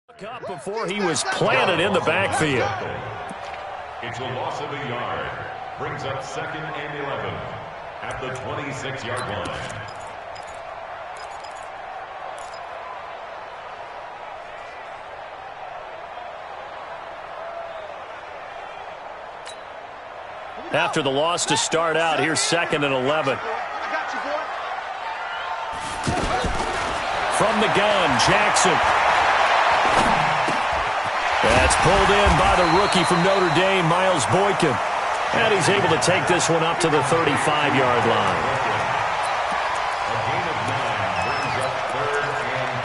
Up before he was planted in the backfield. It's a loss of a yard. Brings up 2nd and 11 at the 26-yard line. After the loss to start out, here's 2nd and 11. From the gun, Jackson. That's pulled in by the rookie from Notre Dame, Miles Boykin. And he's able to take this one up to the 35-yard line. A gain of 9 brings up 3rd and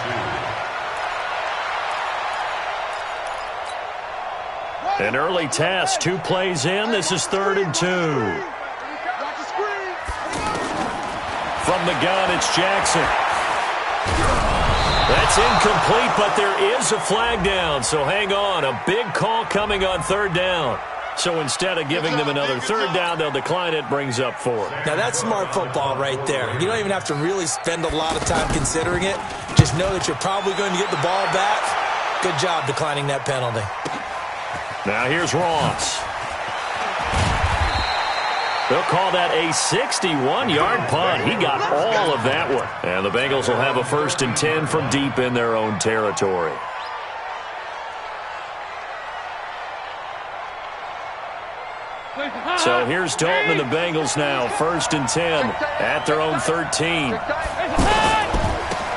2. An early task, 2 plays in. This is 3rd and 2. From the gun, it's Jackson. That's incomplete, but there is a flag down, so hang on. A big call coming on 3rd down. So instead of giving them another 3rd down, they'll decline it, brings up 4. Now that's smart football right there. You don't even have to really spend a lot of time considering it. Just know that you're probably going to get the ball back. Good job declining that penalty. Now here's Ross. They'll call that a 61-yard punt. He got all of that one. And the Bengals will have a 1st and 10 from deep in their own territory. So here's Dalton and the Bengals now. 1st and 10 at their own 13.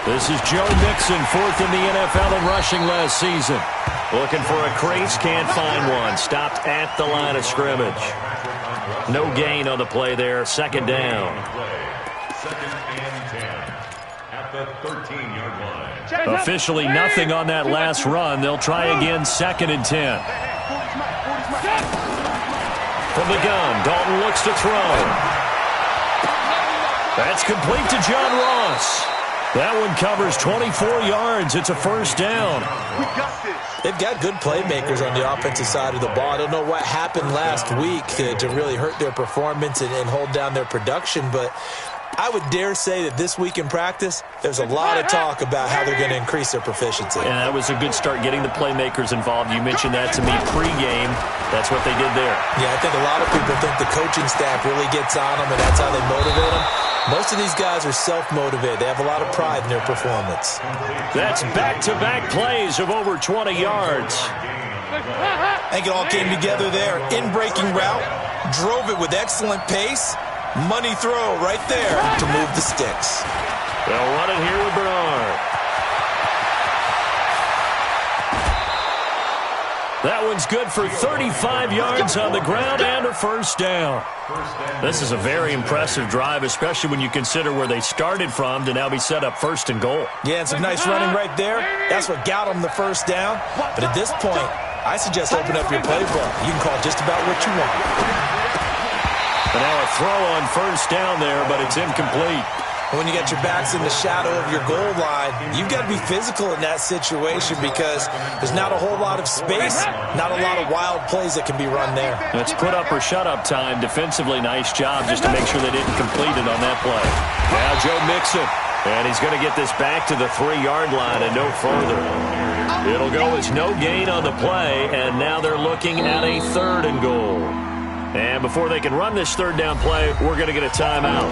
This is Joe Mixon, 4th in the NFL in rushing last season. Looking for a crease, can't find one. Stopped at the line of scrimmage. No gain on the play there. 2nd down. 2nd and 10 at the 13-yard line. Officially nothing on that last run. They'll try again. 2nd and 10. From the gun, Dalton looks to throw. That's complete to John Ross. That one covers 24 yards. It's a 1st down. They've got good playmakers on the offensive side of the ball. I don't know what happened last week to really hurt their performance and hold down their production, but I would dare say that this week in practice, there's a lot of talk about how they're going to increase their proficiency. And that was a good start getting the playmakers involved. You mentioned that to me pregame. That's what they did there. Yeah, I think a lot of people think the coaching staff really gets on them, and that's how they motivate them. Most of these guys are self-motivated. They have a lot of pride in their performance. That's back-to-back plays of over 20 yards. I think it all came together there. In-breaking route, drove it with excellent pace. Money throw right there to move the sticks. They'll run it here with Bernard. That one's good for 35 yards on the ground and a 1st down. This is a very impressive drive, especially when you consider where they started from to now be set up 1st and goal. Yeah, and some nice running right there. That's what got them the 1st down. But at this point, I suggest open up your playbook. You can call just about what you want. And now a throw on 1st down there, but it's incomplete. When you got your backs in the shadow of your goal line, you've got to be physical in that situation because there's not a whole lot of space, not a lot of wild plays that can be run there. It's put up or shut up time. Defensively, nice job just to make sure they didn't complete it on that play. Now Joe Mixon, and he's going to get this back to the 3-yard line and no further. It'll go as no gain on the play, and now they're looking at a 3rd and goal. And before they can run this 3rd down play, we're going to get a timeout.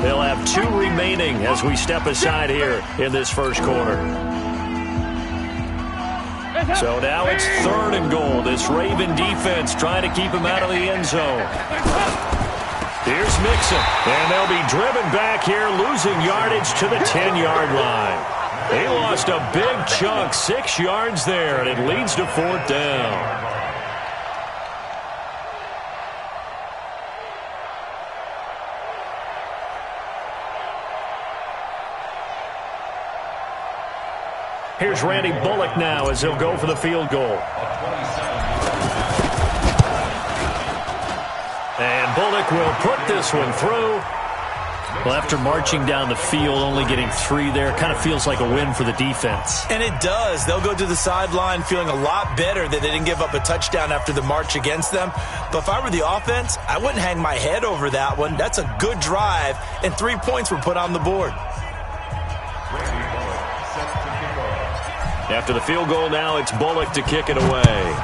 They'll have 2 remaining as we step aside here in this 1st quarter. So now it's 3rd and goal. This Raven defense trying to keep him out of the end zone. Here's Mixon, and they'll be driven back here, losing yardage to the 10-yard line. They lost a big chunk, 6 yards there, and it leads to 4th down. Here's Randy Bullock now as he'll go for the field goal. And Bullock will put this one through. Well, after marching down the field, only getting 3 there, kind of feels like a win for the defense. And it does. They'll go to the sideline feeling a lot better that they didn't give up a touchdown after the march against them. But if I were the offense, I wouldn't hang my head over that one. That's a good drive, and 3 points were put on the board. After the field goal now, it's Bullock to kick it away.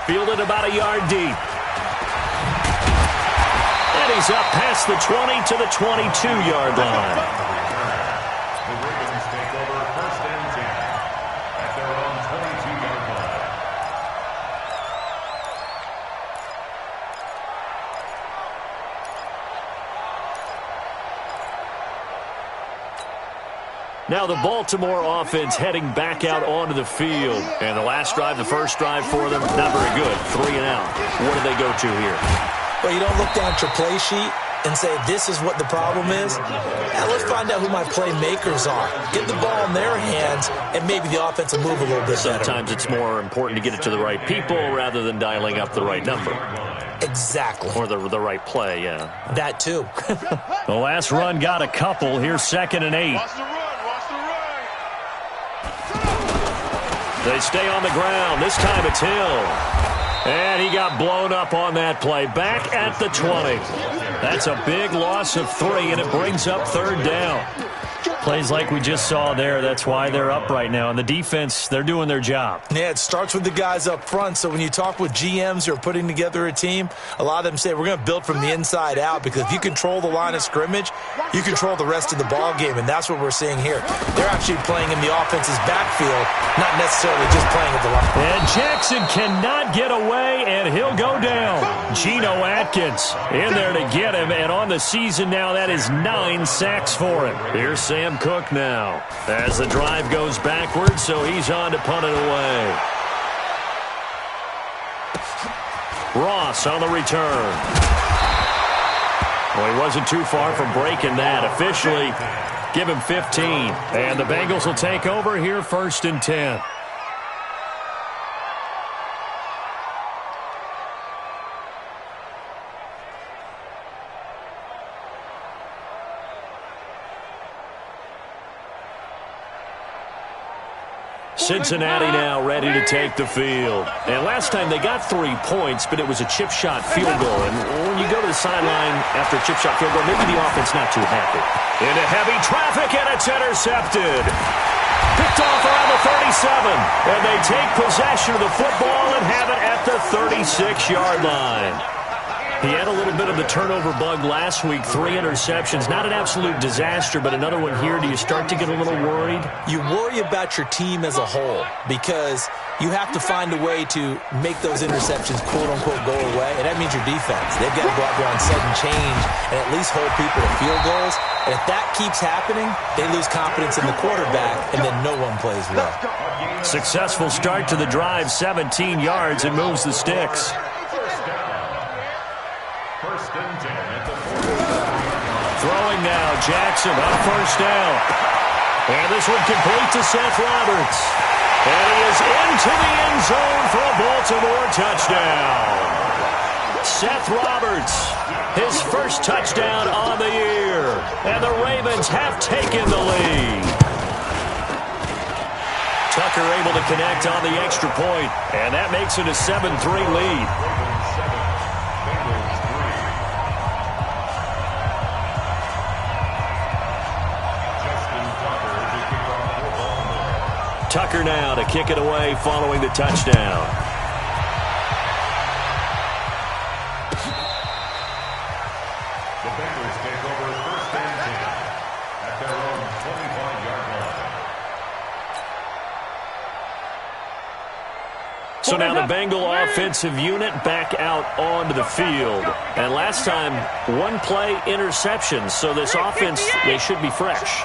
Fielded about a yard deep. And he's up past the 20 to the 22-yard line. The Ravens take over 1st and 10 at their own 22-yard line. Now the Baltimore offense heading back out onto the field. And the last drive, the first drive for them, not very good. 3 and out. What do they go to here? Well, you don't look down at your play sheet and say, this is what the problem is. Now let's find out who my playmakers are. Get the ball in their hands, and maybe the offense will move a little bit better. Sometimes it's more important to get it to the right people rather than dialing up the right number. Exactly. Or the right play, yeah. That too. The last run got a couple. Here's 2nd and 8. Watch the run. They stay on the ground. This time it's Hill. And he got blown up on that play. Back at the 20. That's a big loss of 3, and it brings up 3rd down. Plays like we just saw there. That's why they're up right now. And the defense, they're doing their job. Yeah, it starts with the guys up front. So when you talk with GMs who are putting together a team, a lot of them say we're going to build from the inside out, because if you control the line of scrimmage, you control the rest of the ball game, and that's what we're seeing here. They're actually playing in the offense's backfield, not necessarily just playing at the line. And Jackson cannot get away, and he'll go down. Geno Atkins in there to get him, and on the season now, that is 9 sacks for him. Here's Sam Cook now as the drive goes backwards, so he's on to punt it away. Ross on the return. Well, he wasn't too far from breaking that. Officially, give him 15. And the Bengals will take over here 1st and 10. Cincinnati now ready to take the field. And last time they got 3 points, but it was a chip shot field goal. And when you go to the sideline after a chip shot field goal, maybe the offense not too happy. Into heavy traffic, and it's intercepted. Picked off around the 37. And they take possession of the football and have it at the 36-yard line. He had a little bit of the turnover bug last week, 3 interceptions. Not an absolute disaster, but another one here. Do you start to get a little worried? You worry about your team as a whole, because you have to find a way to make those interceptions, quote-unquote, go away, and that means your defense. They've got to go out there on sudden change and at least hold people to field goals. And if that keeps happening, they lose confidence in the quarterback, and then no one plays well. Successful start to the drive, 17 yards, and moves the sticks. Throwing now, Jackson on 1st down. And this one complete to Seth Roberts. And he is into the end zone for a Baltimore touchdown. Seth Roberts, his first touchdown on the year. And the Ravens have taken the lead. Tucker able to connect on the extra point, and that makes it a 7-3 lead. Tucker now to kick it away following the touchdown. The Bengals take over 1st and 10 at their own 25-yard line. So now the Bengal offensive unit back out onto the field. And last time, 1 play interception. So this offense, they should be fresh.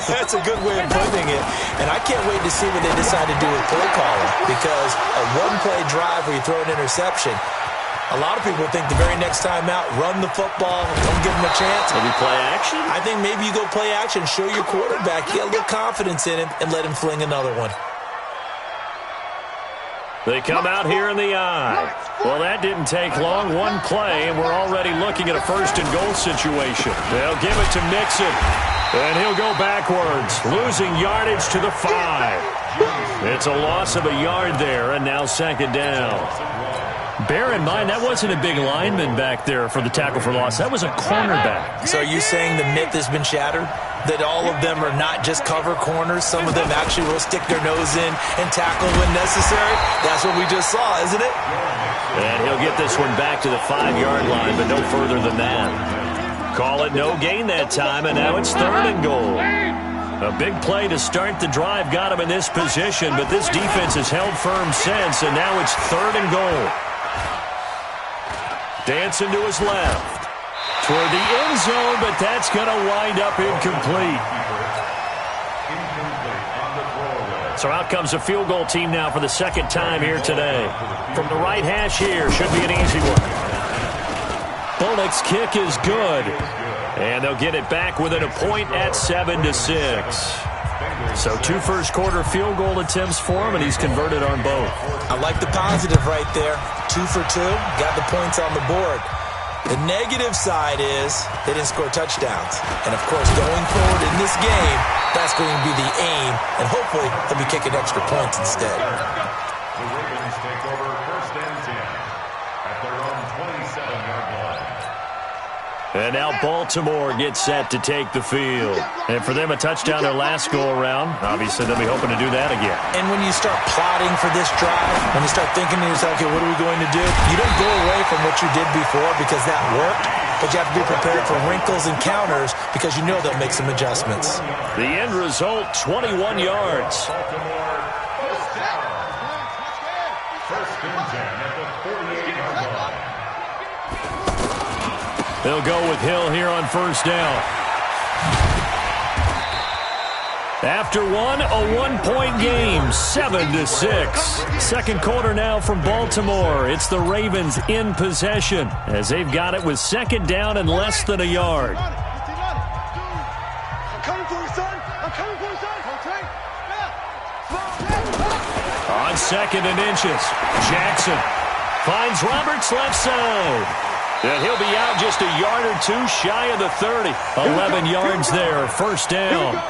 That's a good way of putting it. And I can't wait to see what they decide to do with play calling, because a 1-play drive where you throw an interception, a lot of people think the very next time out, run the football, don't give them a chance. Maybe play action? I think maybe you go play action, show your quarterback, get a little confidence in him, and let him fling another one. They come out here in the eye. Well, that didn't take long. 1 play, and we're already looking at a 1st and goal situation. They'll give it to Mixon, and he'll go backwards, losing yardage to the 5. It's a loss of a yard there, and now 2nd down. Bear in mind, that wasn't a big lineman back there for the tackle for loss. That was a cornerback. So are you saying the myth has been shattered? That all of them are not just cover corners? Some of them actually will stick their nose in and tackle when necessary? That's what we just saw, isn't it? And he'll get this one back to the 5-yard line, but no further than that. Call it no gain that time, and now it's 3rd and goal. A big play to start the drive got him in this position, but this defense has held firm since, and now it's 3rd and goal. Dancing to his left. Toward the end zone, but that's going to wind up incomplete. So out comes a field goal team now for the 2nd time here today. From the right hash here, should be an easy one. Bullock's kick is good. And they'll get it back within a point at 7-6. So 2 first-quarter field goal attempts for him, and he's converted on both. I like the positive right there. 2 for 2, got the points on the board. The negative side is they didn't score touchdowns. And, of course, going forward in this game, that's going to be the aim, and hopefully they'll be kicking extra points instead. The Ravens take over 1st and 10 at their own 27-yard line. And now Baltimore gets set to take the field. And for them, a touchdown their last go-around. Obviously, they'll be hoping to do that again. And when you start plotting for this drive, when you start thinking to yourself, okay, what are we going to do? You don't go away from what you did before because that worked, but you have to be prepared for wrinkles and counters because you know they'll make some adjustments. The end result, 21 yards. Baltimore, 1st down. 1st and 10 at the 48-yard line. They'll go with Hill here on 1st down. After one, a 1-point game, 7-6. 2nd quarter now from Baltimore. It's the Ravens in possession as they've got it with 2nd down and less than a yard. I'm coming for you, son. I'm coming for you, son. On 2nd and inches, Jackson finds Roberts left side. And he'll be out just a yard or 2 shy of the 30. 11 yards there, 1st down.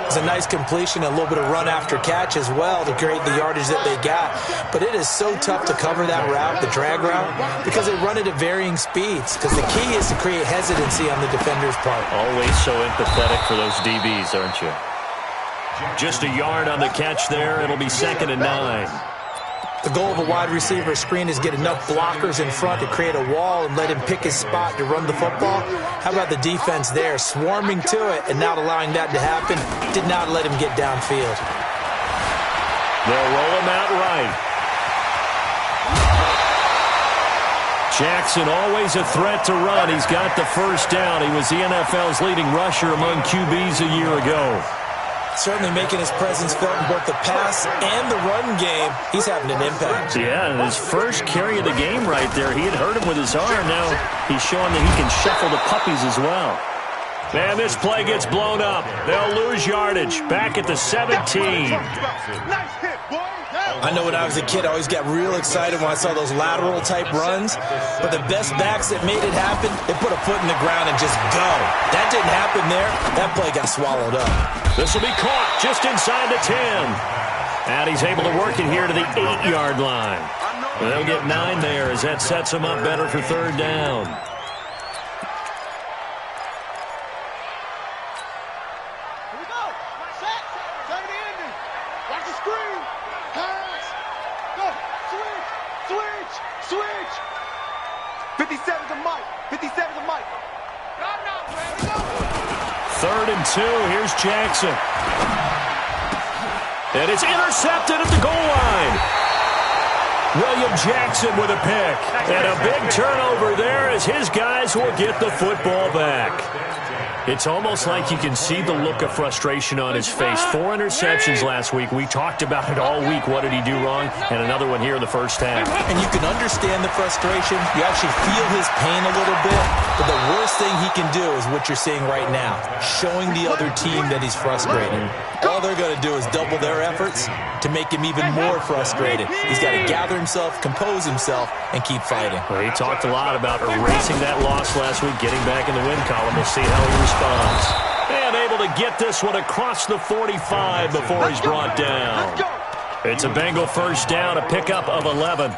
It's a nice completion, a little bit of run after catch as well to create the yardage that they got. But it is so tough to cover that route, the drag route, because they run it at varying speeds. Because the key is to create hesitancy on the defender's part. Always so empathetic for those DBs, aren't you? Just a yard on the catch there. It'll be 2nd and 9. The goal of a wide receiver screen is get enough blockers in front to create a wall and let him pick his spot to run the football. How about the defense there, swarming to it and not allowing that to happen? Did not let him get downfield. They'll roll him out right. Jackson always a threat to run. He's got the 1st down. He was the NFL's leading rusher among QBs a year ago. Certainly making his presence felt in both the pass and the run game. He's having an impact. Yeah, and his first carry of the game right there, he had hurt him with his arm. Now he's showing that he can shuffle the puppies as well. And this play gets blown up. They'll lose yardage. Back at the 17. Nice hit, boy. I know when I was a kid, I always got real excited when I saw those lateral type runs. But the best backs that made it happen, they put a foot in the ground and just go. That didn't happen there. That play got swallowed up. This will be caught just inside the 10. And he's able to work it here to the 8-yard line. They'll get 9 there as that sets him up better for 3rd down. Here we go. Set. Turn the ending. Watch the screen. Pass. Go. Switch. 57 to Mike. 57 to Mike. No, man. Go. 3rd and 2. Here's Jackson. And it's intercepted at the goal line. William Jackson with a pick. And a big turnover there as his guys will get the football back. It's almost like you can see the look of frustration on his face. 4 interceptions last week. We talked about it all week. What did he do wrong? And another one here in the first half. And you can understand the frustration. You actually feel his pain a little bit. But the worst thing he can do is what you're seeing right now, showing the other team that he's frustrated. All they're going to do is double their efforts to make him even more frustrated. He's got to gather himself, compose himself, and keep fighting. Well, he talked a lot about erasing that loss last week, getting back in the win column. We'll see how he responds. And able to get this one across the 45 before he's brought down. It's a Bengal 1st down, a pickup of 11.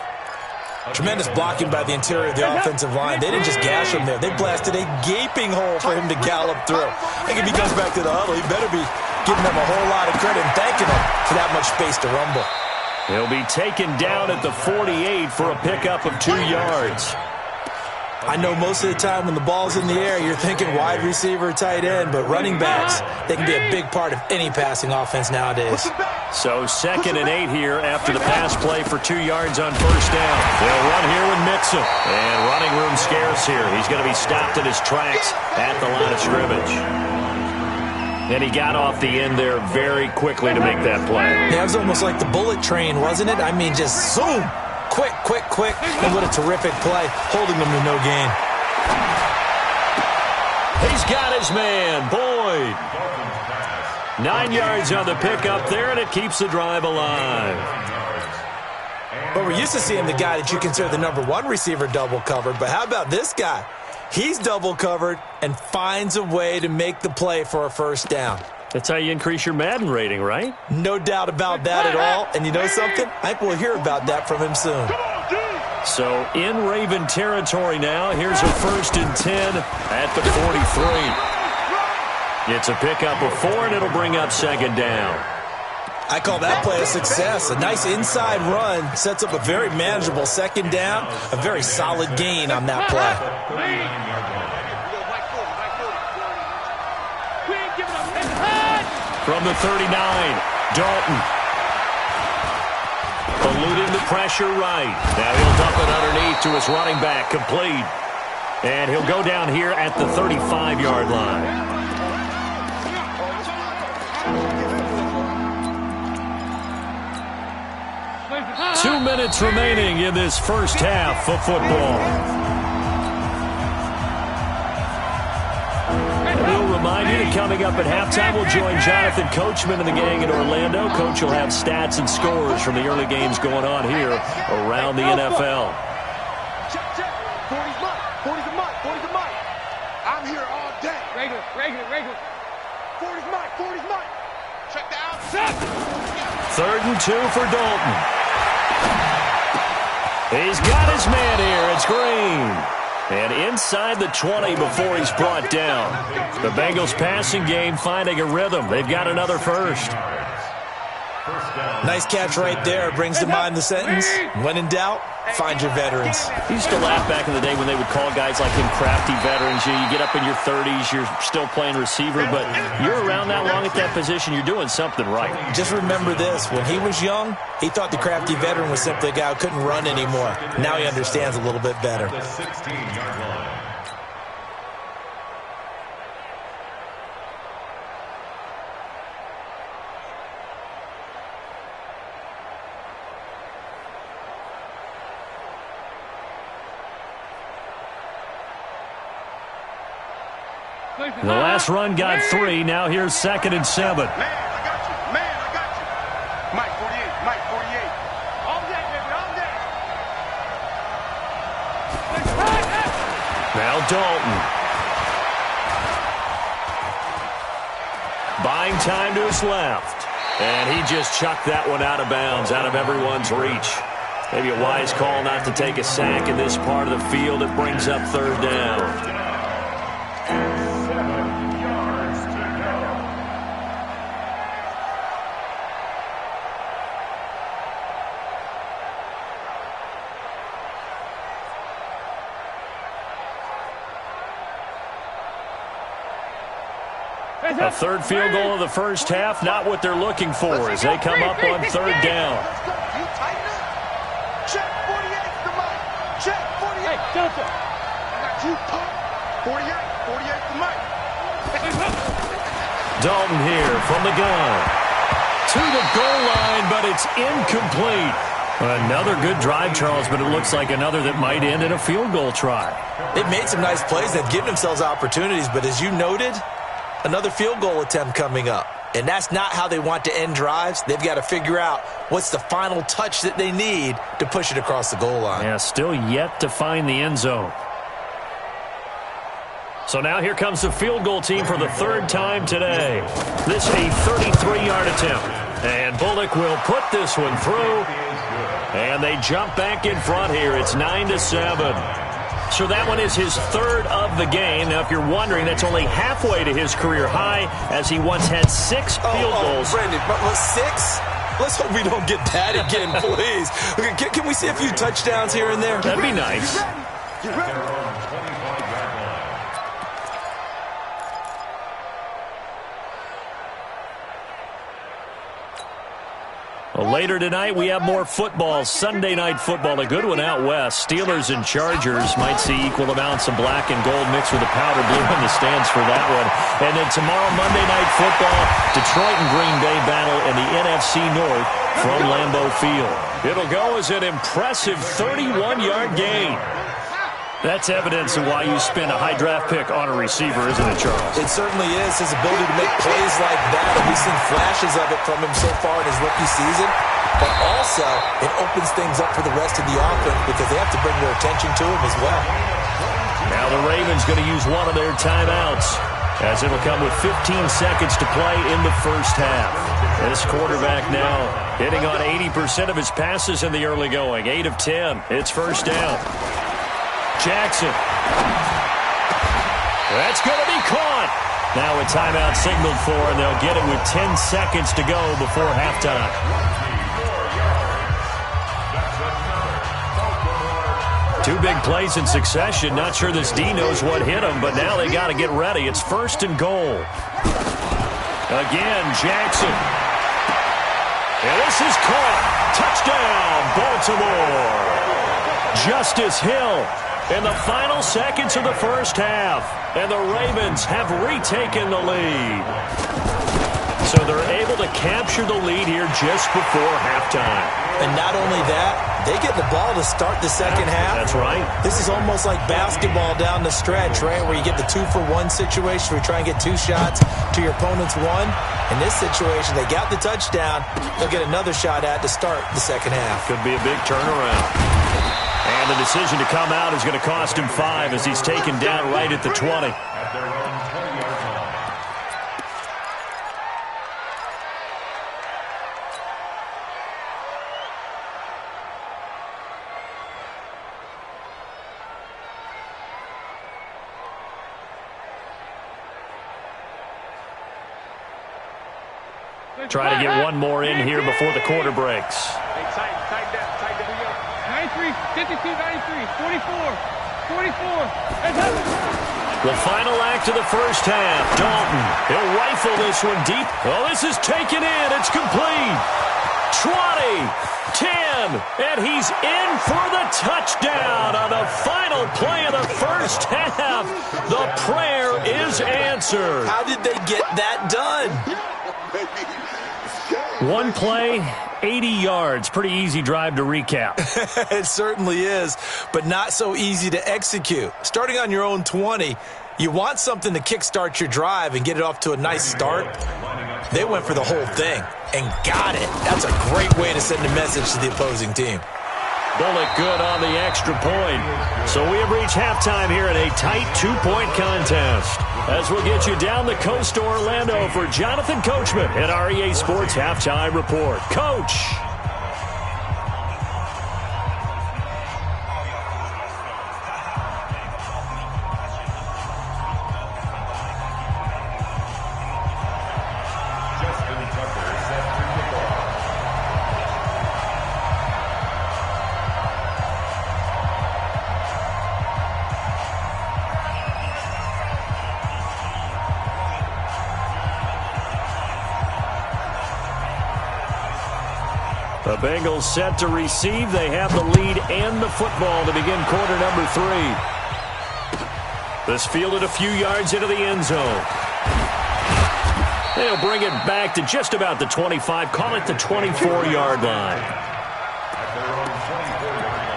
Tremendous blocking by the interior of the offensive line. They didn't just gash him there. They blasted a gaping hole for him to gallop through. I think if he comes back to the huddle, he better be giving them a whole lot of credit and thanking them for that much space to rumble. He'll be taken down at the 48 for a pickup of 2 yards. I know most of the time when the ball's in the air, you're thinking wide receiver, tight end, but running backs, they can be a big part of any passing offense nowadays. So 2nd and 8 here after the pass play for 2 yards on first down. They'll run here with Mixon. And running room scarce here. He's going to be stopped in his tracks at the line of scrimmage. And he got off the end there very quickly to make that play. Yeah, it was almost like the bullet train, wasn't it? I mean, just zoom. Quick, quick, quick. And what a terrific play, holding them to no gain. He's got his man, Boyd. 9 yards on the pickup there, and it keeps the drive alive. But we're used to seeing the guy that you consider the #1 receiver double covered. But how about this guy? He's double covered and finds a way to make the play for a first down. That's how you increase your Madden rating, right? No doubt about that at all. And you know something? I think we'll hear about that from him soon. So in Raven territory now. Here's a 1st and 10 at the 43. It's a pickup of 4, and it'll bring up 2nd down. I call that play a success. A nice inside run sets up a very manageable 2nd down. A very solid gain on that play. From the 39, Dalton. Eluding the pressure right. Now he'll dump it underneath to his running back, complete. And he'll go down here at the 35-yard line. 2 minutes remaining in this first half of football. We'll remind you that coming up at halftime, we'll join Jonathan Coachman and the gang in Orlando. Coach will have stats and scores from the early games going on here around the NFL. Check, check. 40's mine. 40's a mine. 40's a mine. I'm here all day. Regular. 40's mine. 40's mine. Check the outside. 3rd and 2 for Dalton. He's got his man here. It's Green. And inside the 20 before he's brought down. The Bengals passing game finding a rhythm. They've got another first. Nice catch right there. Brings to mind the sentence, when in doubt, find your veterans. He used to laugh back in the day when they would call guys like him crafty veterans. You get up in your 30s, you're still playing receiver, but you're around that long at that position, you're doing something right. Just remember this. When he was young, he thought the crafty veteran was simply a guy who couldn't run anymore. Now he understands a little bit better. The 16-yard line. The last run got 3. Now here's 2nd and 7. Man, I got you. Man, I got you. Mike 48. Mike 48. All day, baby. All day. Now Dalton. Buying time to his left. And he just chucked that one out of bounds, out of everyone's reach. Maybe a wise call not to take a sack in this part of the field. It brings up 3rd down. A 3rd field goal of the first half, not what they're looking for as they come up on 3rd down. Let's go. You tighten up. Check 48 for Mike. Check 48. Hey, Johnson. I got you, pump. 48. 48 for Mike. Dalton here from the gun. To the goal line, but it's incomplete. Another good drive, Charles, but it looks like another that might end in a field goal try. They've made some nice plays. They've given themselves opportunities, but as you noted, another field goal attempt coming up. And that's not how they want to end drives. They've got to figure out what's the final touch that they need to push it across the goal line. Yeah, still yet to find the end zone. So now here comes the field goal team for the 3rd time today. This a 33-yard attempt. And Bullock will put this one through. And they jump back in front here. It's 9-7. So that one is his third of the game. Now, if you're wondering, that's only halfway to his career high, as he once had 6 field goals. Brandon, 6? Let's hope we don't get that again, please. Okay, can we see a few touchdowns here and there? That'd be nice. At their own 25-yard line. Well, later tonight, we have more football. Sunday night football, a good one out west. Steelers and Chargers might see equal amounts of black and gold mixed with a powder blue in the stands for that one. And then tomorrow, Monday night football, Detroit and Green Bay battle in the NFC North from Lambeau Field. It'll go as an impressive 31-yard gain. That's evidence of why you spend a high draft pick on a receiver, isn't it, Charles? It certainly is. His ability to make plays like that, and we've seen flashes of it from him so far in his rookie season. But also, it opens things up for the rest of the offense because they have to bring their attention to him as well. Now the Ravens going to use one of their timeouts, as it'll come with 15 seconds to play in the first half. This quarterback now hitting on 80% of his passes in the early going. 8 of 10. It's first down. Jackson. That's going to be caught. Now a timeout signaled for, and they'll get it with 10 seconds to go before halftime. 2 big plays in succession. Not sure this D knows what hit him, but now they got to get ready. It's first and goal. Again, Jackson. And this is caught. Touchdown, Baltimore. Justice Hill in the final seconds of the first half. And the Ravens have retaken the lead. So they're able to capture the lead here just before halftime. And not only that, they get the ball to start the second half. That's right. This is almost like basketball down the stretch, right, where you get the 2-for-1 situation where you try and get 2 shots to your opponent's 1. In this situation, they got the touchdown. They'll get another shot at to start the second half. Could be a big turnaround. And the decision to come out is going to cost him 5 as he's taken down right at the 20. At their own 20-yard line. Try to get one more in here before the quarter breaks. Hey, tight down. 93, 52, 93, 44, 44. The final act of the first half. Dalton, he'll rifle this one deep. Oh, this is taken in. It's complete. 20, 10, and he's in for the touchdown on the final play of the first half. The prayer is answered. How did they get that done? One play, 80 yards. Pretty easy drive to recap. It certainly is, but not so easy to execute. Starting on your own 20, you want something to kickstart your drive and get it off to a nice start. They went for the whole thing and got it. That's a great way to send a message to the opposing team. Bullock good on the extra point. So we have reached halftime here in a tight 2-point contest. As we'll get you down the coast to Orlando for Jonathan Coachman at our EA Sports Halftime Report. Coach. The Bengals set to receive. They have the lead and the football to begin quarter number 3. This fielded a few yards into the end zone. They'll bring it back to just about the 25. Call it the 24-yard line. At their own 24-yard line.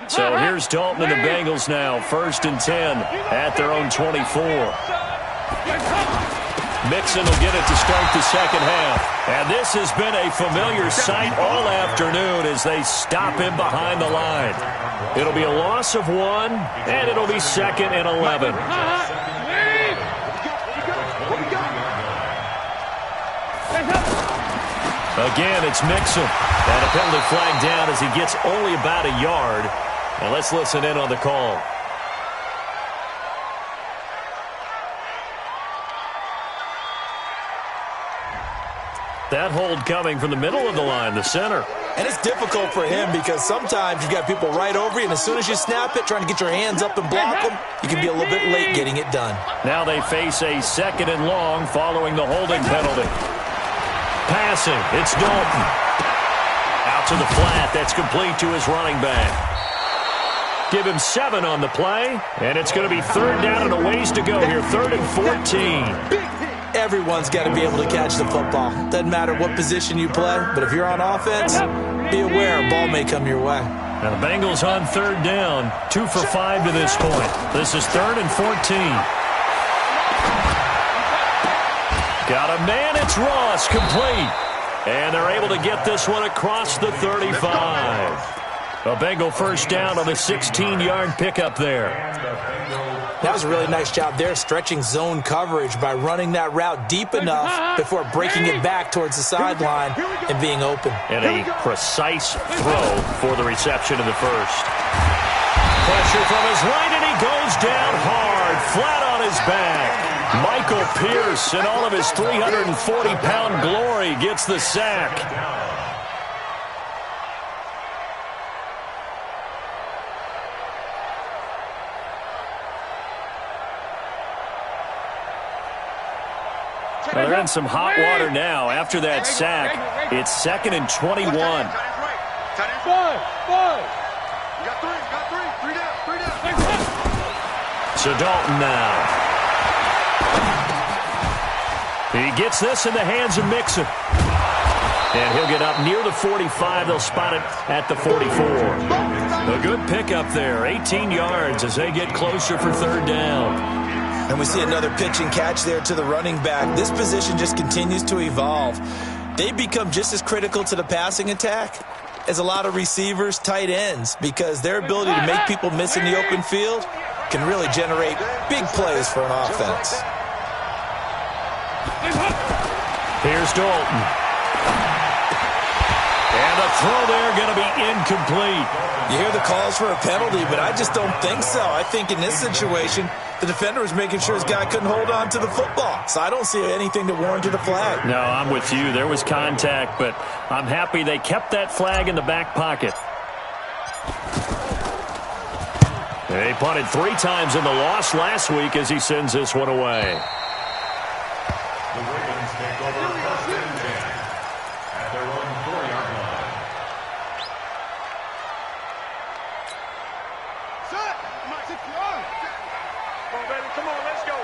So here's Dalton and the Bengals now. 1st and 10 at their own 24. Mixon will get it to start the second half. And this has been a familiar sight all afternoon as they stop him behind the line. It'll be a loss of 1, and it'll be 2nd and 11. Again, it's Mixon. And a penalty flag down as he gets only about a yard. And let's listen in on the call. That hold coming from the middle of the line, the center. And it's difficult for him because sometimes you've got people right over you, and as soon as you snap it, trying to get your hands up and block them, you can be a little bit late getting it done. Now they face a 2nd and long following the holding penalty. Passing, it's Dalton. Out to the flat, that's complete to his running back. Give him 7 on the play, and it's going to be 3rd down and a ways to go here, 3rd and 14. Everyone's got to be able to catch the football. Doesn't matter what position you play, but if you're on offense, be aware a ball may come your way. Now the Bengals on 3rd down, 2 for 5 to this point. This is 3rd and 14. Got a man, it's Ross, complete. And they're able to get this one across the 35. A Bengal first down on a 16-yard pickup there. That was a really nice job there, stretching zone coverage by running that route deep enough before breaking it back towards the sideline and being open. And a precise throw for the reception in the first. Pressure from his right, and he goes down hard, flat on his back. Michael Pierce, in all of his 340-pound glory, gets the sack. Well, they're in some hot water now. After that sack, it's 2nd and 21. So Dalton now. He gets this in the hands of Mixon. And he'll get up near the 45. They'll spot it at the 44. A good pickup there. 18 yards as they get closer for 3rd down. And we see another pitch and catch there to the running back. This position just continues to evolve. They become just as critical to the passing attack as a lot of receivers, tight ends, because their ability to make people miss in the open field can really generate big plays for an offense. Here's Dalton. And the throw there going to be incomplete. You hear the calls for a penalty, but I just don't think so. I think in this situation, the defender was making sure his guy couldn't hold on to the football. So I don't see anything to warrant a flag. No, I'm with you. There was contact, but I'm happy they kept that flag in the back pocket. They punted 3 times in the loss last week as he sends this one away. The Ravens take over 1st and 10 at their own 4-yard line. Come on, baby. Come on, let's go.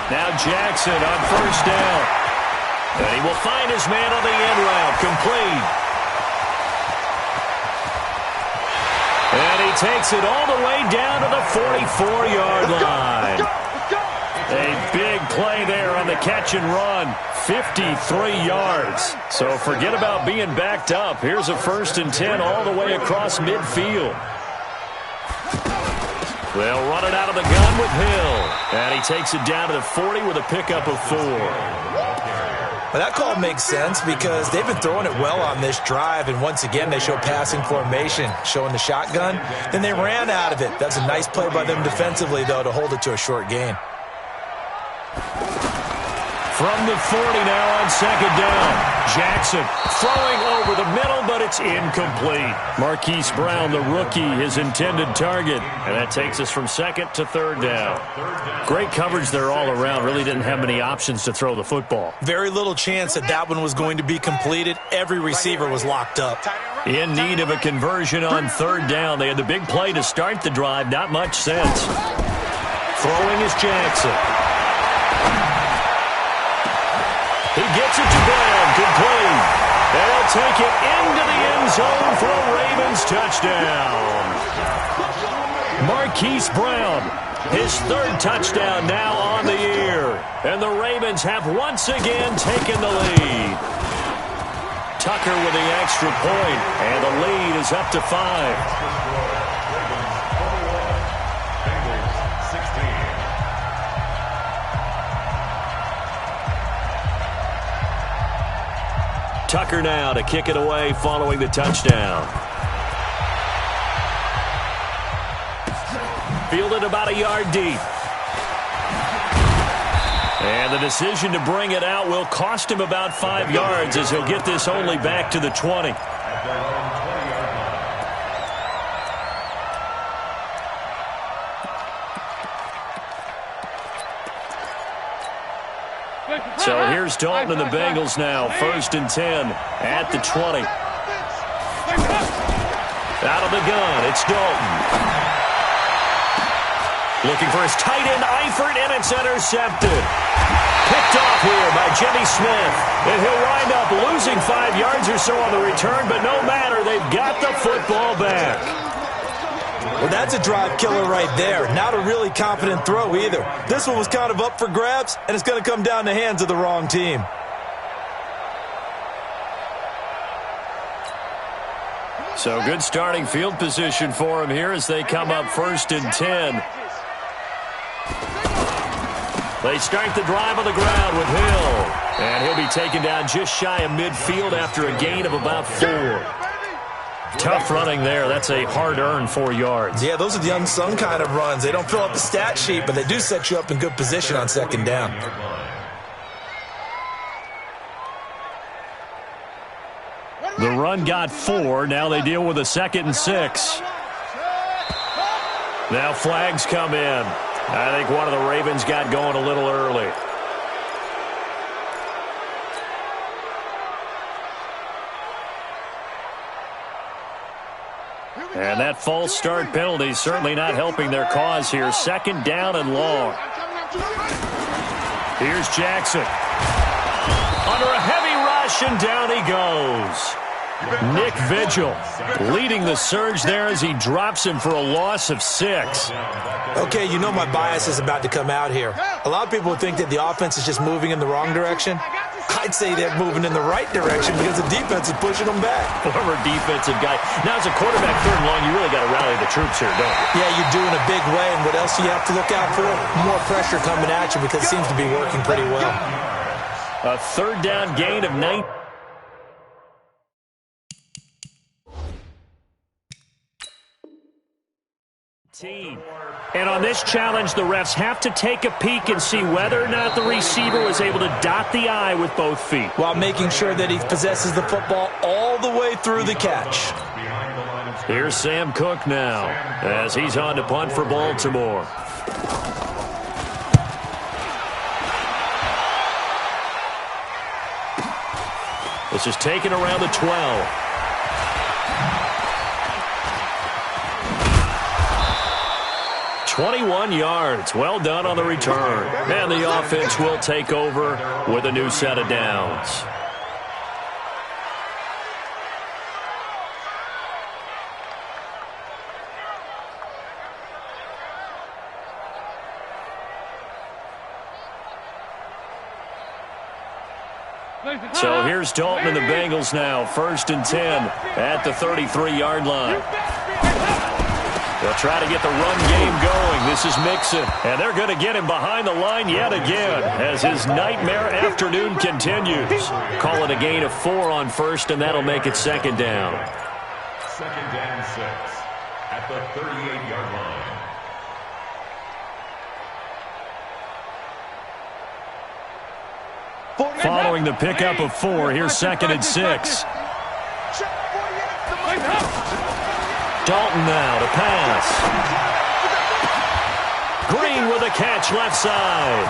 Now Jackson on 1st down. And he will find his man on the end route. Complete. And he takes it all the way down to the 44-yard line. A big play there on the catch and run. 53 yards. So forget about being backed up. Here's a 1st and 10 all the way across midfield. They'll run it out of the gun with Hill. And he takes it down to the 40 with a pickup of 4. Well, that call makes sense because they've been throwing it well on this drive, and once again they show passing formation, showing the shotgun. Then they ran out of it. That's a nice play by them defensively, though, to hold it to a short gain. From the 40 now on 2nd down. Jackson throwing over the middle, but it's incomplete. Marquise Brown, the rookie, his intended target. And that takes us from 2nd to 3rd down. Great coverage there all around. Really didn't have many options to throw the football. Very little chance that that one was going to be completed. Every receiver was locked up. In need of a conversion on 3rd down. They had the big play to start the drive. Not much sense. Throwing is Jackson. He gets it to Brown, complete. They'll take it into the end zone for a Ravens touchdown. Marquise Brown His third touchdown now on the year. And the Ravens have once again taken the lead. Tucker with the extra point, and the lead is up to 5. Tucker now to kick it away following the touchdown. Fielded about a yard deep. And the decision to bring it out will cost him about 5 yards as he'll get this only back to the 20. So here's Dalton and the Bengals now. 1st and 10 at the 20. Out of the gun, it's Dalton. Looking for his tight end, Eifert, and it's intercepted. Picked off here by Jimmy Smith. And he'll wind up losing 5 yards or so on the return, but no matter, they've got the football back. Well, that's a drive killer right there. Not a really confident throw either. This one was kind of up for grabs, and it's going to come down the hands of the wrong team. So good starting field position for him here as they come up 1st and 10. They start the drive on the ground with Hill. And he'll be taken down just shy of midfield after a gain of about 4. Tough running there. That's a hard-earned 4 yards. Yeah, those are the unsung kind of runs. They don't fill up the stat sheet, but they do set you up in good position on 2nd down. The run got 4. Now they deal with a 2nd and 6. Now flags come in. I think one of the Ravens got going a little early. And that false start penalty is certainly not helping their cause here. 2nd down and long. Here's Jackson. Under a heavy rush, and down he goes. Nick Vigil leading the surge there as he drops him for a loss of 6. Okay, you know my bias is about to come out here. A lot of people think that the offense is just moving in the wrong direction. I'd say they're moving in the right direction because the defense is pushing them back. Former defensive guy. Now, as a quarterback 3rd and long, you really got to rally the troops here, don't you? Yeah, you do in a big way. And what else do you have to look out for? More pressure coming at you because it seems to be working pretty well. A 3rd down gain of 9. And on this challenge, the refs have to take a peek and see whether or not the receiver was able to dot the I with both feet, while making sure that he possesses the football all the way through the catch. Here's Sam Cook now as he's on to punt for Baltimore. This is taken around the 12. 21 yards. Well done on the return. And the offense will take over with a new set of downs. So here's Dalton and the Bengals now. 1st and 10 at the 33-yard line. They'll try to get the run game going. This is Mixon. And they're going to get him behind the line yet again as his nightmare afternoon continues. Call it a gain of 4 on 1st, and that'll make it 2nd down. 2nd and 6 at the 38-yard line. Following the pickup of 4, here's 2nd and 6. Dalton now to pass. Green with a catch left side.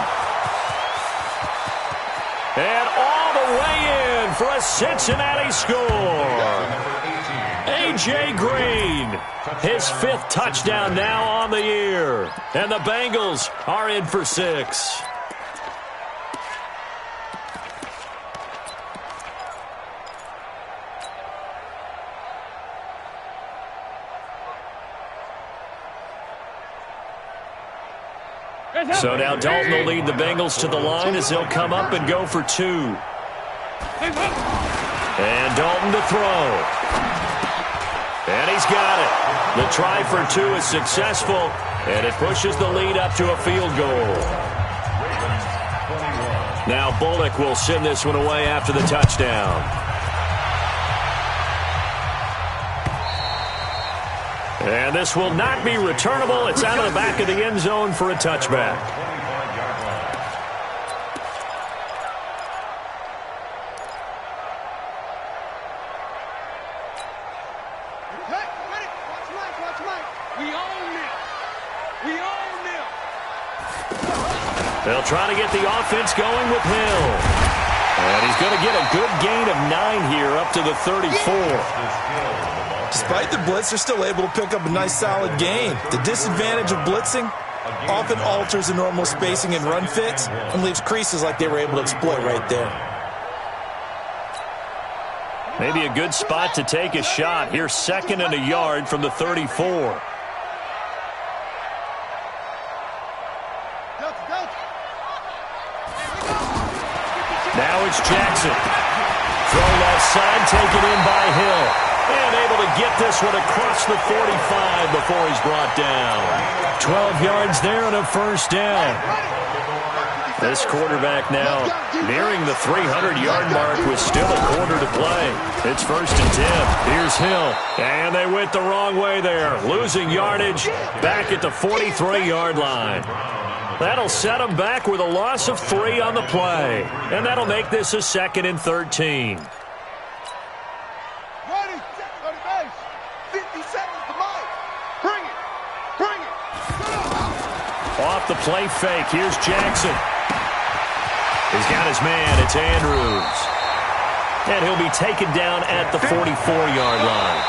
And all the way in for a Cincinnati score. A.J. Green, his 5th touchdown now on the year. And the Bengals are in for 6. So now Dalton will lead the Bengals to the line as they'll come up and go for 2. And Dalton to throw. And he's got it. The try for 2 is successful, and it pushes the lead up to a field goal. Now Bullock will send this one away after the touchdown. And this will not be returnable. It's out of the back of the end zone for a touchback. They'll try to get the offense going with Hill. And he's going to get a good gain of 9 here up to the 34. Despite the blitz, they're still able to pick up a nice solid gain. The disadvantage of blitzing often alters the normal spacing and run fits and leaves creases like they were able to exploit right there. Maybe a good spot to take a shot. Here's 2nd and a yard from the 34. Now it's Jackson. Throw left side, taken in by Hill. And able to get this one across the 45 before he's brought down. 12 yards there and a first down. This quarterback now nearing the 300-yard mark with still a quarter to play. It's 1st and 10. Here's Hill. And they went the wrong way there. Losing yardage back at the 43-yard line. That'll set them back with a loss of 3 on the play. And that'll make this a 2nd and 13. Off the play fake. Here's Jackson. He's got his man. It's Andrews. And he'll be taken down at the 44-yard line.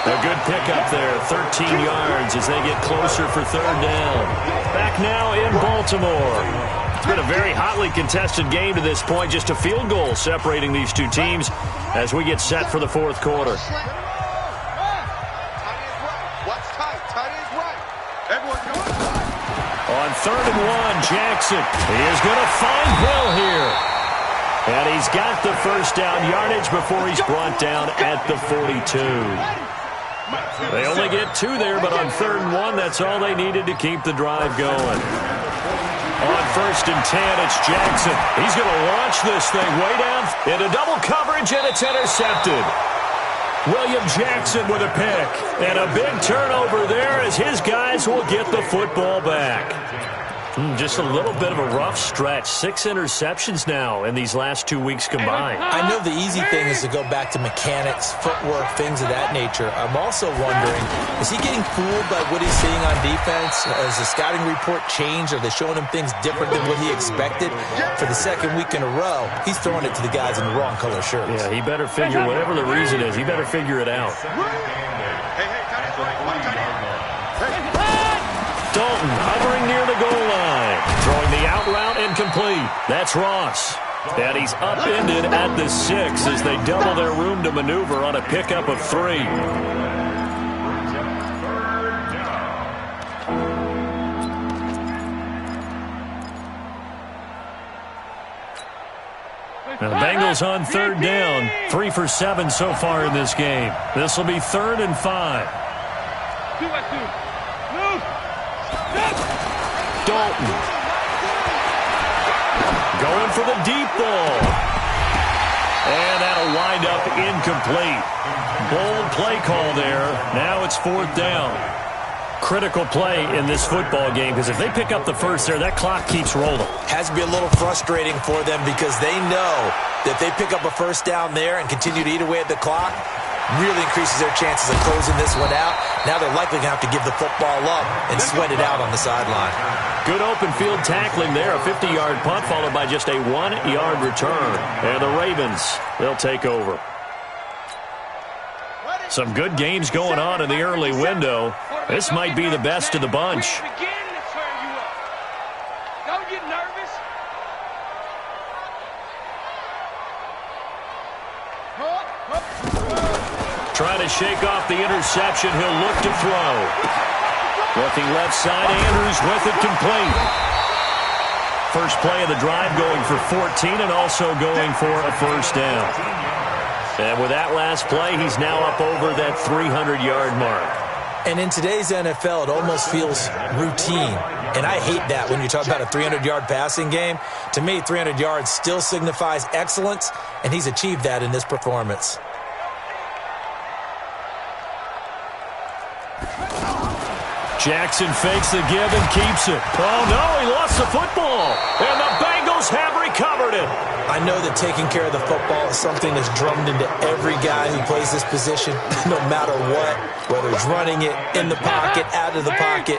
A good pickup there. 13 yards as they get closer for 3rd down. Back now in Baltimore. It's been a very hotly contested game to this point. Just a field goal separating these two teams as we get set for the 4th quarter. On 3rd and 1, Jackson is going to find Hill here. And he's got the first down yardage before he's brought down at the 42. They only get 2 there, but on 3rd and 1, that's all they needed to keep the drive going. On 1st and 10, it's Jackson. He's going to launch this thing way down into double coverage, and it's intercepted. William Jackson with a pick. And a big turnover there as his guys will get the football back. Just a little bit of a rough stretch. 6 interceptions now in these last 2 weeks combined. I know the easy thing is to go back to mechanics, footwork, things of that nature. I'm also wondering, is he getting fooled by what he's seeing on defense? Has the scouting report changed? Are they showing him things different than what he expected? For the 2nd week in a row, he's throwing it to the guys in the wrong color shirts. Yeah, he better figure, whatever the reason is, he better figure it out. Dalton hovering near the goal line. Throwing the out route incomplete. That's Ross. And he's upended at the 6 as they double their room to maneuver on a pickup of 3. Now the Bengals on 3rd down. 3 for 7 so far in this game. This will be 3rd and 5. Dalton. Going for the deep ball. And that'll wind up incomplete. Bold play call there. Now it's 4th down. Critical play in this football game because if they pick up the first there, that clock keeps rolling. Has to be a little frustrating for them because they know that if they pick up a first down there and continue to eat away at the clock, really increases their chances of closing this one out. Now they're likely going to have to give the football up and sweat it out on the sideline. Good open field tackling there. A 50-yard punt followed by just a 1-yard return. And the Ravens, they'll take over. Some good games going on in the early window. This might be the best of the bunch. Don't get nervous. Trying to shake off the interception. He'll look to throw. Looking left side, Andrews with it complete. First play of the drive going for 14 and also going for a first down. And with that last play, he's now up over that 300-yard mark. And in today's NFL, it almost feels routine. And I hate that when you talk about a 300-yard passing game. To me, 300 yards still signifies excellence, and he's achieved that in this performance. Jackson fakes the give and keeps it. Oh, no, he lost the football. And the Bengals have recovered it. I know that taking care of the football is something that's drummed into every guy who plays this position, no matter what, whether it's running it, in the pocket, out of the pocket.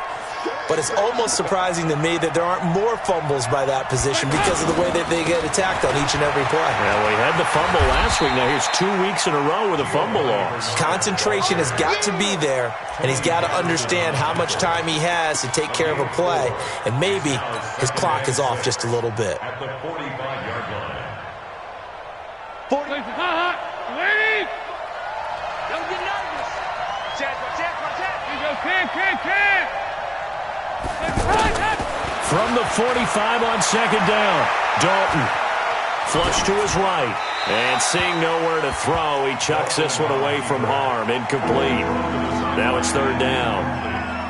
But it's almost surprising to me that there aren't more fumbles by that position because of the way that they get attacked on each and every play. Yeah, well, he had the fumble last week. Now here's 2 weeks in a row with a fumble loss. Concentration has got to be there, and he's got to understand how much time he has to take care of a play, and maybe his clock is off just a little bit. At the 45-yard line. 40. Wait! Don't get nervous. Check. You go, kick. From the 45 on second down, Dalton flush to his right. And seeing nowhere to throw, he chucks this one away from harm. Incomplete. Now it's third down.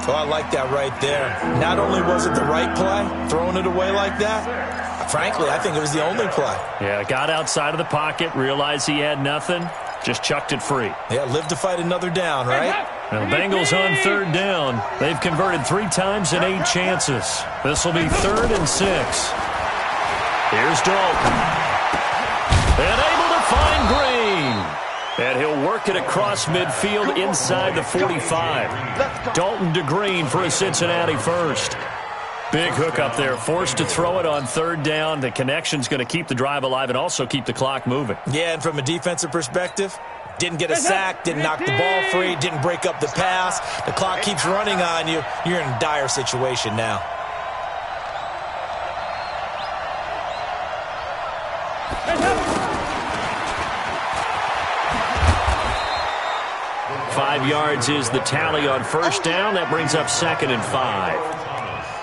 Oh, I like that right there. Not only was it the right play, throwing it away like that, frankly, I think it was the only play. Yeah, got outside of the pocket, realized he had nothing, just chucked it free. Yeah, live to fight another down, right? Now, the Bengals on third down. They've converted 3 times in 8 chances. This will be 3rd and 6. Here's Dalton. And able to find Green. And he'll work it across midfield inside the 45. Dalton to Green for a Cincinnati first. Big hook up there, forced to throw it on third down. The connection's going to keep the drive alive and also keep the clock moving. Yeah, and from a defensive perspective, didn't get a sack, didn't knock the ball free, didn't break up the pass. The clock keeps running on you. You're in a dire situation now. Five yards is the tally on first down. That brings up 2nd and 5.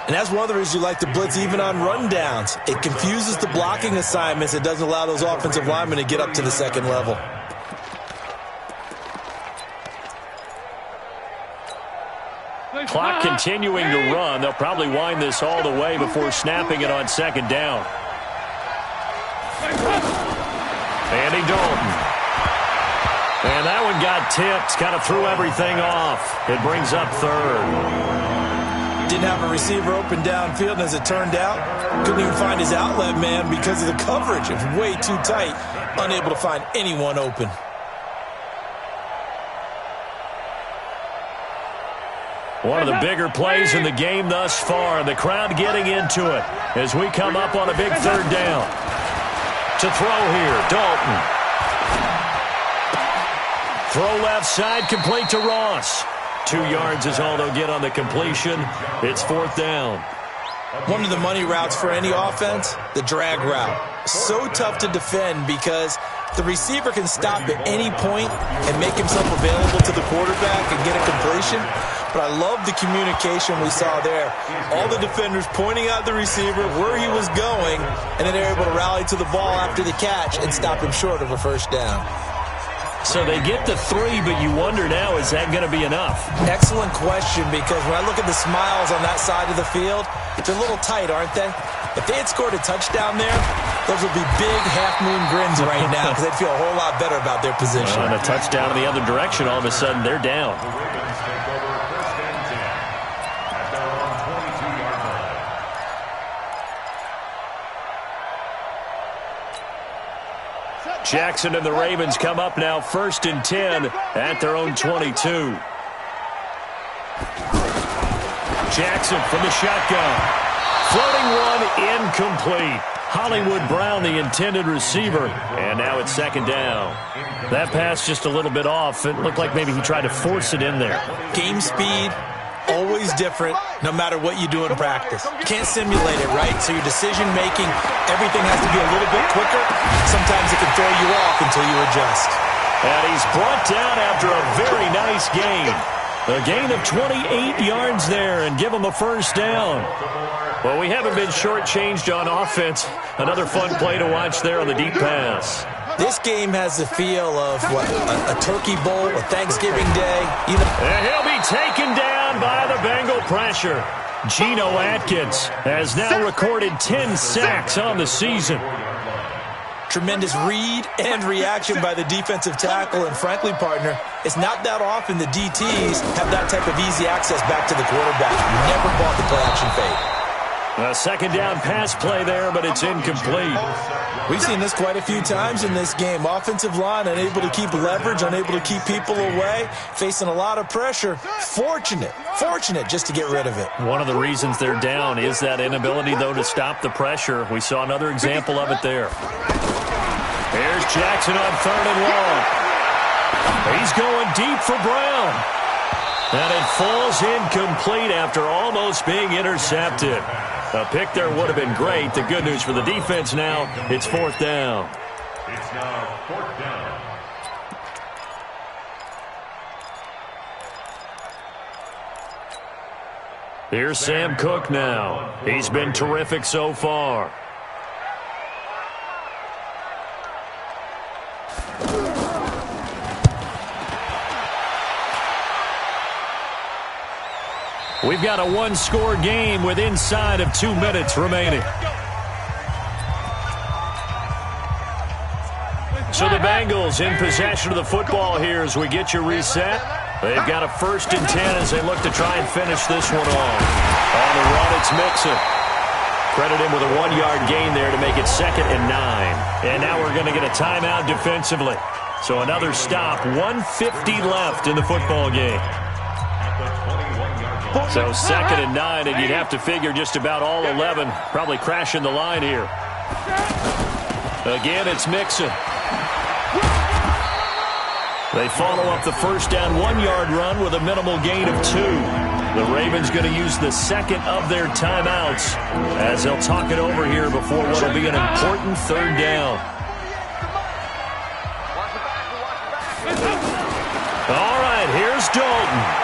And that's one of the reasons you like to blitz even on rundowns. It confuses the blocking assignments. It doesn't allow those offensive linemen to get up to the second level. Clock continuing to run. They'll probably wind this all the way before snapping it on second down. Andy Dalton. And that one got tipped. Kind of threw everything off. It brings up 3rd. Didn't have a receiver open downfield, and as it turned out, couldn't even find his outlet man because of the coverage. It was way too tight. Unable to find anyone open. One of the bigger plays in the game thus far. The crowd getting into it as we come up on a big third down. To throw here, Dalton. Throw left side, complete to Ross. 2 yards is all they'll get on the completion. It's 4th down. One of the money routes for any offense, the drag route. So tough to defend because the receiver can stop at any point and make himself available to the quarterback and get a completion. But I love the communication we saw there. All the defenders pointing out the receiver, where he was going, and then they're able to rally to the ball after the catch and stop him short of a first down. So they get the 3, but you wonder now, is that going to be enough? Excellent question, because when I look at the smiles on that side of the field, they're a little tight, aren't they? If they had scored a touchdown there, those would be big half-moon grins right now because they'd feel a whole lot better about their position. And a touchdown in the other direction, all of a sudden they're down. Jackson and the Ravens come up now 1st and 10 at their own 22. Jackson from the shotgun. Floating one, incomplete. Hollywood Brown, the intended receiver, and now it's 2nd down. That pass just a little bit off. It looked like maybe he tried to force it in there. Game speed, always different, no matter what you do in practice. You can't simulate it, right? So your decision-making, everything has to be a little bit quicker. Sometimes it can throw you off until you adjust. And he's brought down after a very nice gain. A gain of 28 yards there and give them a first down. Well, we haven't been shortchanged on offense. Another fun play to watch there on the deep pass. This game has the feel of what, a turkey bowl, a Thanksgiving day. You know. And he'll be taken down by the Bengal pressure. Geno Atkins has now recorded 10 sacks on the season. Tremendous read and reaction by the defensive tackle. And frankly, partner, it's not that often the DTs have that type of easy access back to the quarterback. Never bought the play-action fade. A second down pass play there, but it's incomplete. We've seen this quite a few times in this game. Offensive line unable to keep leverage, unable to keep people away, facing a lot of pressure. Fortunate just to get rid of it. One of the reasons they're down is that inability, though, to stop the pressure. We saw another example of it there. Here's Jackson on 3rd and long. He's going deep for Brown. And it falls incomplete after almost being intercepted. A pick there would have been great. The good news for the defense now, it's 4th down. It's now 4th down. Here's Sam Cook now. He's been terrific so far. We've got a one-score game with inside of 2 minutes remaining. So the Bengals in possession of the football here as we get you reset. They've got a 1st and 10 as they look to try and finish this one off. On the run, it's Mixon. Credit him with a 1-yard gain there to make it 2nd and 9. And now we're going to get a timeout defensively. So another stop, 1:50 left in the football game. So 2nd and 9, and you'd have to figure just about all 11 probably crashing the line here. Again, it's Mixon. They follow up the first down 1-yard run with a minimal gain of 2. The Ravens going to use the second of their timeouts as they'll talk it over here before what will be an important 3rd down. All right, here's Dalton.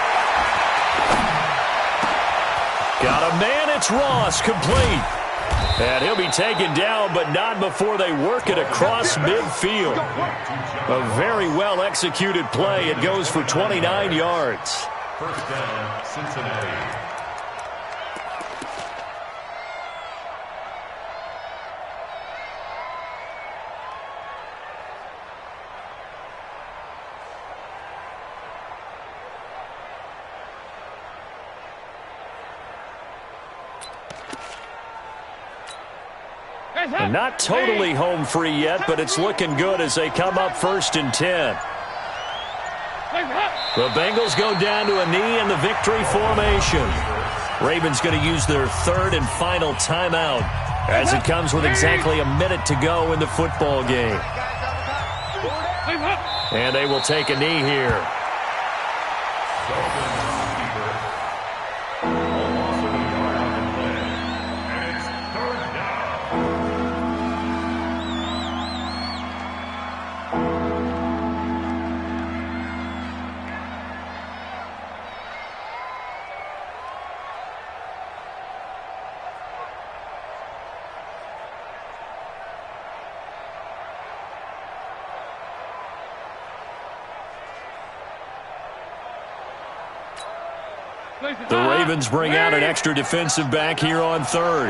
Got a man, it's Ross, complete. And he'll be taken down, but not before they work it across midfield. A very well-executed play. It goes for 29 yards. 1st down, Cincinnati. And not totally home free yet, but it's looking good as they come up 1st and 10. The Bengals go down to a knee in the victory formation. Ravens going to use their 3rd and final timeout as it comes with exactly a minute to go in the football game. And they will take a knee here. The Ravens bring out an extra defensive back here on 3rd.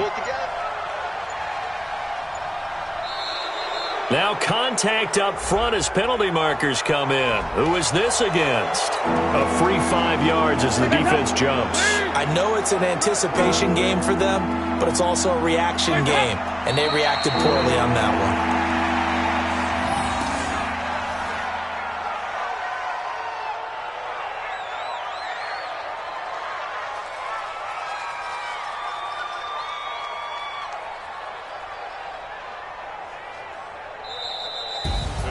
Now contact up front as penalty markers come in. Who is this against? A free 5 yards as the defense jumps. I know it's an anticipation game for them, but it's also a reaction game, and they reacted poorly on that one.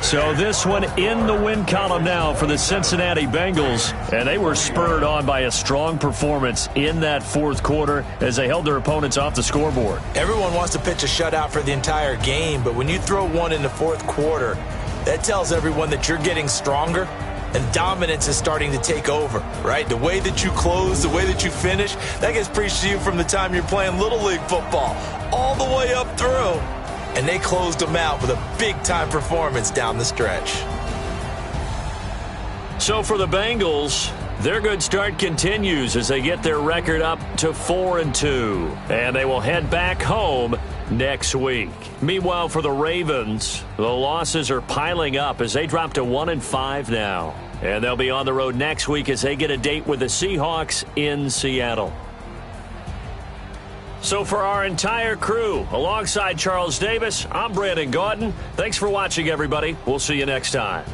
So this one in the win column now for the Cincinnati Bengals. And they were spurred on by a strong performance in that 4th quarter as they held their opponents off the scoreboard. Everyone wants to pitch a shutout for the entire game, but when you throw one in the 4th quarter, that tells everyone that you're getting stronger and dominance is starting to take over, right? The way that you close, the way that you finish, that gets preached to you from the time you're playing Little League football all the way up through. And they closed them out with a big-time performance down the stretch. So for the Bengals, their good start continues as they get their record up to 4-2. And they will head back home next week. Meanwhile, for the Ravens, the losses are piling up as they drop to 1-5 now. And they'll be on the road next week as they get a date with the Seahawks in Seattle. So for our entire crew, alongside Charles Davis, I'm Brandon Gaudin. Thanks for watching, everybody. We'll see you next time.